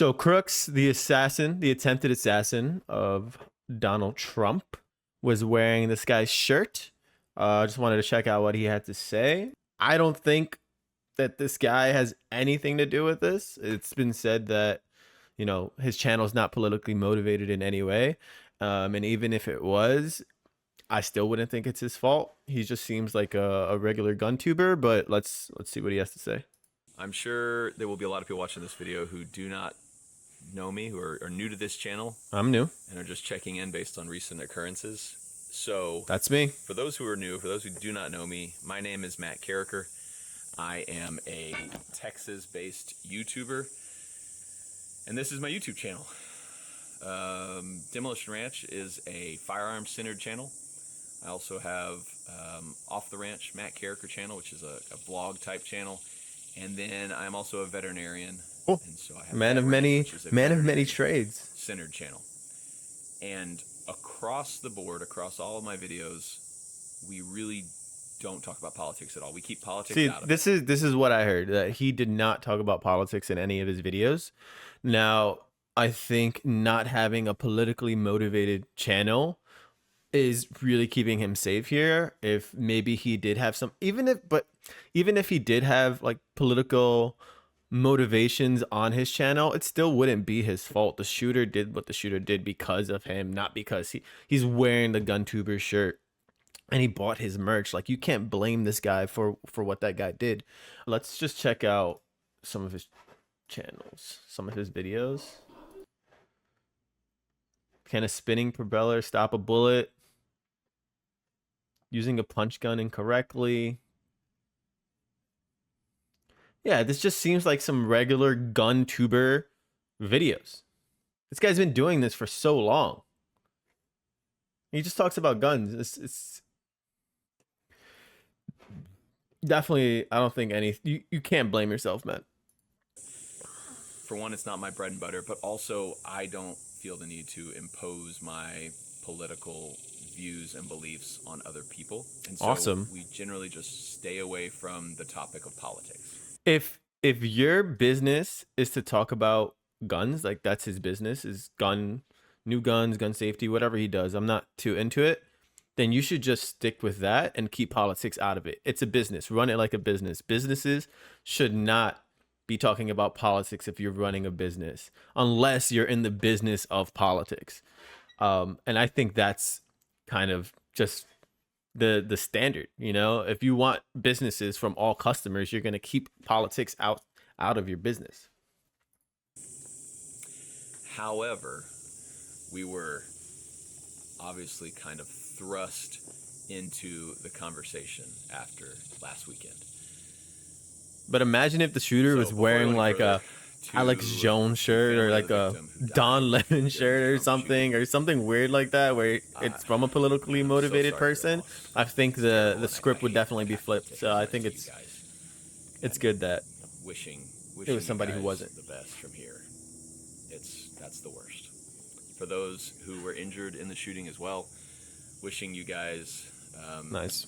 So Crooks, the assassin, the attempted assassin of Donald Trump, was wearing this guy's shirt. I just wanted to check out what he had to say. I don't think that this guy has anything to do with this. It's been said that, his channel is not politically motivated in any way. And even if it was, I still wouldn't think it's his fault. He just seems like a regular gun tuber, but let's see what he has to say. I'm sure there will be a lot of people watching this video who do not know me, who are new to this channel. I'm new. And are just checking in based on recent occurrences. So that's me. For those who are new, for those who do not know me, my name is Matt Carricker. I am a Texas-based YouTuber, and this is my YouTube channel. Demolition Ranch is a firearms-centered channel. I also have Off the Ranch Matt Carricker channel, which is a vlog-type channel. And then I'm also a veterinarian. Oh, and so I have man of many trades. Centered channel. And across the board, across all of my videos, we really don't talk about politics at all. We keep politics out of it. This is what I heard, that he did not talk about politics in any of his videos. Now, I think not having a politically motivated channel is really keeping him safe here. If maybe he did have some, even if he did have like political motivations on his channel, it still wouldn't be his fault. The shooter did what the shooter did because of him, not because he's wearing the gun tuber shirt and he bought his merch. Like, you can't blame this guy for what that guy did. Let's just check out some of his channels, some of his videos. Can a spinning propeller stop a bullet? Using a punch gun incorrectly. Yeah, this just seems like some regular gun tuber videos. This guy's been doing this for so long. He just talks about guns. It's definitely, I don't think you can't blame yourself, man. For one, it's not my bread and butter, but also I don't feel the need to impose my political views and beliefs on other people. And so awesome. We generally just stay away from the topic of politics. If your business is to talk about guns, like that's his business, is new guns, gun safety, whatever he does, I'm not too into it, then you should just stick with that and keep politics out of it. It's a business. Run it like a business. Businesses should not be talking about politics if you're running a business, unless you're in the business of politics. And I think that's kind of just the standard. If you want businesses from all customers, you're going to keep politics out of your business. However, we were obviously kind of thrust into the conversation after last weekend. But imagine if the shooter was wearing like a Alex Jones shirt or like a Don Lemon shirt or something weird like that, where it's from a politically motivated person. I think the script would definitely be flipped. So I think it's good that wishing it was somebody who wasn't the best from here. That's the worst. For those who were injured in the shooting as well, wishing you guys nice.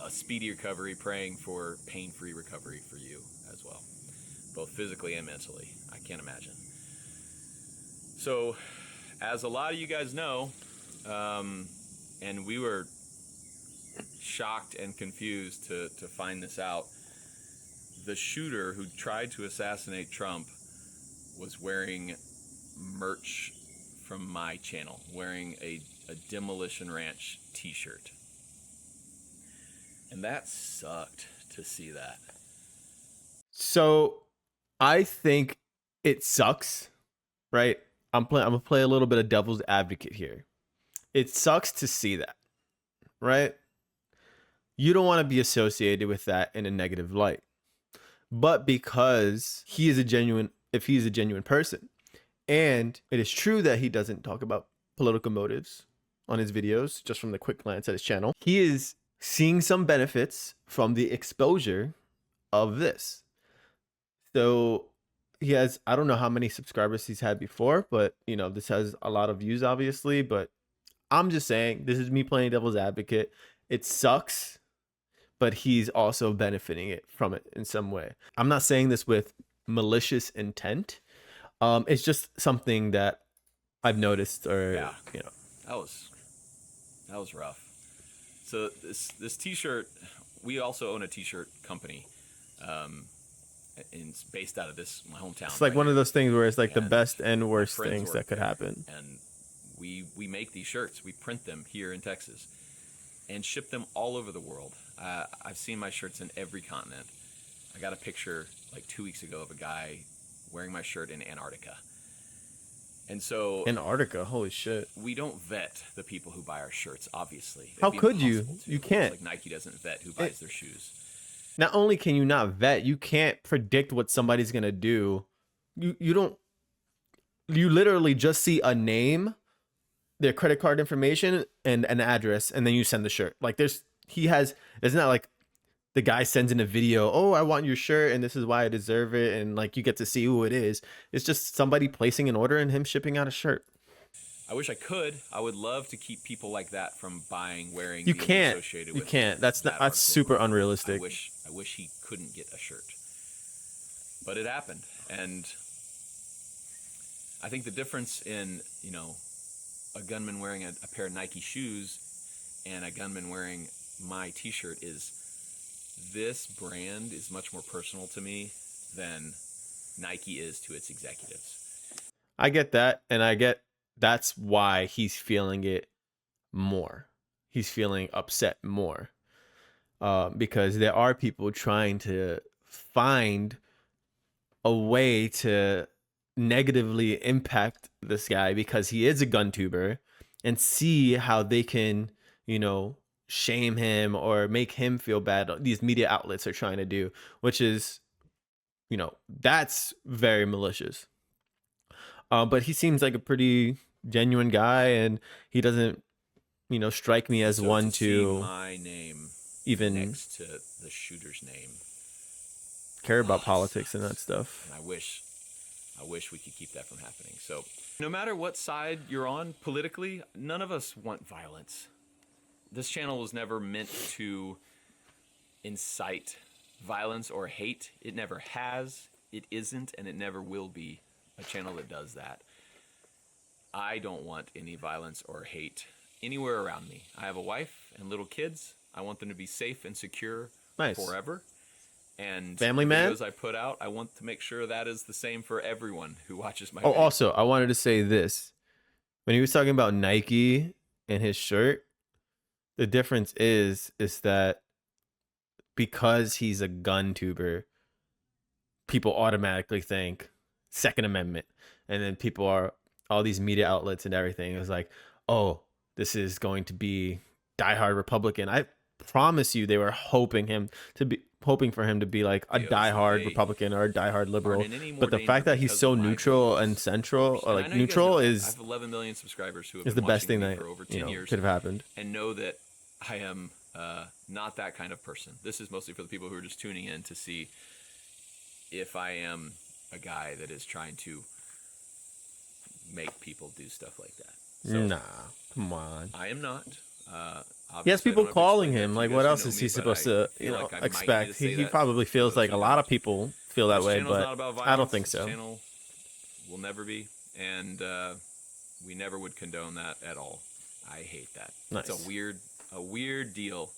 A speedy recovery, praying for pain-free recovery for you as well, both physically and mentally. I can't imagine. So, as a lot of you guys know, and we were shocked and confused to find this out, the shooter who tried to assassinate Trump was wearing merch from my channel, wearing a Demolition Ranch t-shirt. And that sucked to see that. So I think it sucks, right? I'm gonna play a little bit of devil's advocate here. It sucks to see that, right? You don't want to be associated with that in a negative light. But because if he is a genuine person, and it is true that he doesn't talk about political motives on his videos, just from the quick glance at his channel, he is seeing some benefits from the exposure of this. So he has, I don't know how many subscribers he's had before, but this has a lot of views, obviously. But I'm just saying, this is me playing devil's advocate. It sucks, but he's also benefiting from it in some way. I'm not saying this with malicious intent. It's just something that I've noticed, or Yeah. you know. That was rough. So this T-shirt, we also own a T-shirt company, um, and it's based out of my hometown. It's like right one of here. those things where it's like the And best and my worst friends things work that could there, happen. and we make these shirts. We print them here in Texas and ship them all over the world. I've seen my shirts in every continent. I got a picture like 2 weeks ago of a guy wearing my shirt in Antarctica. And so Antarctica, holy shit. we don't vet the people who buy our shirts, obviously. How It'd be could you? impossible to. You can't. Like Nike doesn't vet who buys their shoes. Not only can you not vet, you can't predict what somebody's gonna do. You don't. You literally just see a name, their credit card information, and an address, and then you send the shirt. Like there's it's not like the guy sends in a video, oh, I want your shirt and this is why I deserve it, and like you get to see who it is. It's just somebody placing an order and him shipping out a shirt. I wish I could. I would love to keep people like that from buying, wearing, You being can't. associated You with can't. That's that not. That's article. super unrealistic. I wish he couldn't get a shirt. But it happened. And I think the difference in, a gunman wearing a pair of Nike shoes and a gunman wearing my T-shirt is this brand is much more personal to me than Nike is to its executives. I get that, and I get that's why he's feeling it more. He's feeling upset more, because there are people trying to find a way to negatively impact this guy because he is a gun tuber, and see how they can, shame him or make him feel bad. These media outlets are trying to do, which is, that's very malicious. But he seems like a pretty genuine guy, and he doesn't, strike me as So one see to my name even next to the shooter's name. care about politics and that stuff. And I wish we could keep that from happening. So no matter what side you're on politically, none of us want violence. This channel was never meant to incite violence or hate. It never has, it isn't, and it never will be a channel that does that. I don't want any violence or hate anywhere around me. I have a wife and little kids. I want them to be safe and secure forever. And family the man videos I put out, I want to make sure that is the same for everyone who watches my Oh, video. also, I wanted to say this. When he was talking about Nike and his shirt, the difference is that because he's a gun tuber, people automatically think Second Amendment. And then all these media outlets and everything is like, oh, this is going to be diehard Republican. I promise you they were hoping for him to be like a diehard Republican or a diehard liberal. But the fact that he's so neutral and central, or like neutral, I is have 11 million subscribers who have is been the best thing watching me that for over 10 years could have happened. and know that I am not that kind of person. This is mostly for the people who are just tuning in to see if I am a guy that is trying to make people do stuff like that. So, Nah, come on. I am not. He has people I don't have to calling explain him. that to Like, you what guys who else know is me, he but supposed I to, feel like I might need expect? to say He that probably for feels those like who a lot don't. of people feel that This way, channel's but not about I don't violence. think This so. channel will never be, and we never would condone that at all. I hate that. Nice. It's a weird deal,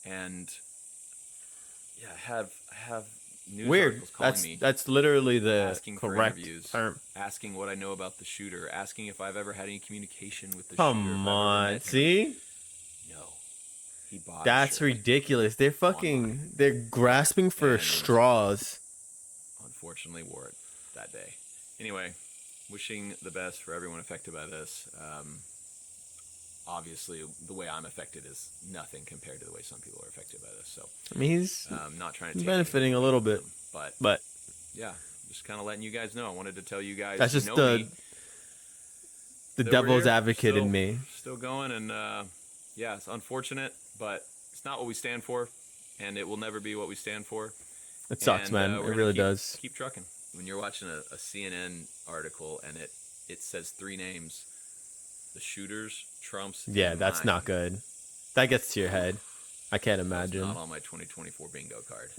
and yeah, I have news Weird. articles calling me, That's literally the asking for correct interviews, term. asking what I know about the shooter, asking if I've ever had any communication with the shooter. Come on, see? No, he bought. That's ridiculous. They're grasping for straws. Unfortunately, wore it that day. Anyway, wishing the best for everyone affected by this. Obviously, the way I'm affected is nothing compared to the way some people are affected by this. So, I mean, he's not trying to take benefiting a little bit, but yeah, just kind of letting you guys know. I wanted to tell you guys. that's just the that devil's we're here, advocate in me. Still going, and yeah, it's unfortunate, but it's not what we stand for, and it will never be what we stand for. It sucks, man. It really does. Keep trucking. When you're watching a CNN article and it says 3 names, the shooters, Trump's. Yeah, that's mine. not good. That gets to your head. I can't That's imagine. not on my 2024 bingo card.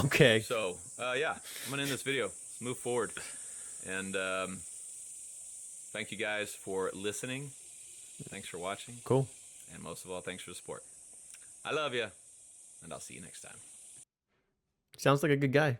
Okay. So, yeah, I'm gonna end this video. Let's move forward. And thank you guys for listening. Thanks for watching. Cool. And most of all, thanks for the support. I love you, and I'll see you next time. Sounds like a good guy.